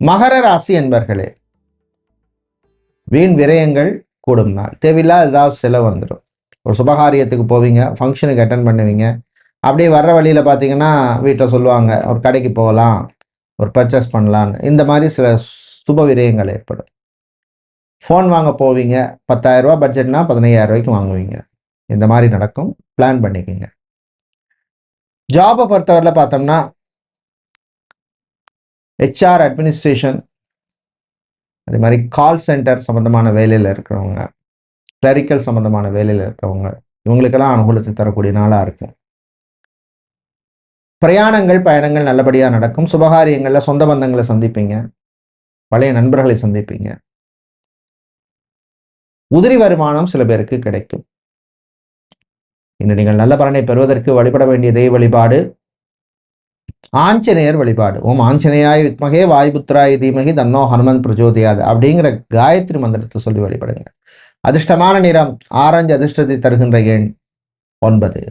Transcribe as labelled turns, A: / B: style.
A: மகர ராசி என்பர்களே, வீண் விரயங்கள் கூடும் நாள். தேவையில்லாத ஏதாவது செலவு வந்துடும். ஒரு சுபகாரியத்துக்கு போவீங்க, ஃபங்க்ஷனுக்கு அட்டன் பண்ணுவீங்க. அப்படியே வர்ற வழியில் பார்த்தீங்கன்னா வீட்டில் சொல்லுவாங்க, ஒரு கடைக்கு போகலாம், ஒரு பர்ச்சேஸ் பண்ணலான்னு. இந்த மாதிரி சில சுப விரயங்கள் ஏற்படும். ஃபோன் வாங்க போவீங்க, 10,000 ரூபா பட்ஜெட்னா 15,000 ரூபாய்க்கு வாங்குவீங்க. இந்த மாதிரி நடக்கும். பிளான் பண்ணிக்கோங்க. ஜாபை பொறுத்தவரையில் பார்த்தோம்னா ஹெச்ஆர், அட்மினிஸ்ட்ரேஷன், அதே மாதிரி கால் சென்டர் சம்மந்தமான வேலையில் இருக்கிறவங்க, கிளரிக்கல் சம்மந்தமான வேலையில் இருக்கிறவங்க, இவங்களுக்கெல்லாம் அனுகூலத்தை தரக்கூடிய நாளாக இருக்கும். பிரயாணங்கள், பயணங்கள் நல்லபடியாக நடக்கும். சுபகாரியங்களில் சொந்த பந்தங்களை சந்திப்பீங்க, பழைய நண்பர்களை சந்திப்பீங்க. உதிரி வருமானம் சில பேருக்கு கிடைக்கும். இன்று நீங்கள் நல்ல பலனை பெறுவதற்கு வழிபட வேண்டிய தெய்வ வழிபாடு ஆஞ்சநேயர் வழிபாடு. ஓம் ஆஞ்சநேயாய வித்மகே வாயுபுத்திராய தீமகி தன்னோ ஹனுமன் பிரஜோதியாது அப்படிங்கிற காயத்ரி மந்திரத்தை சொல்லி வழிபடுங்க. அதிர்ஷ்டமான நிறம் ஆரஞ்சு, அதிர்ஷ்டத்தை தருகின்ற எண் 9.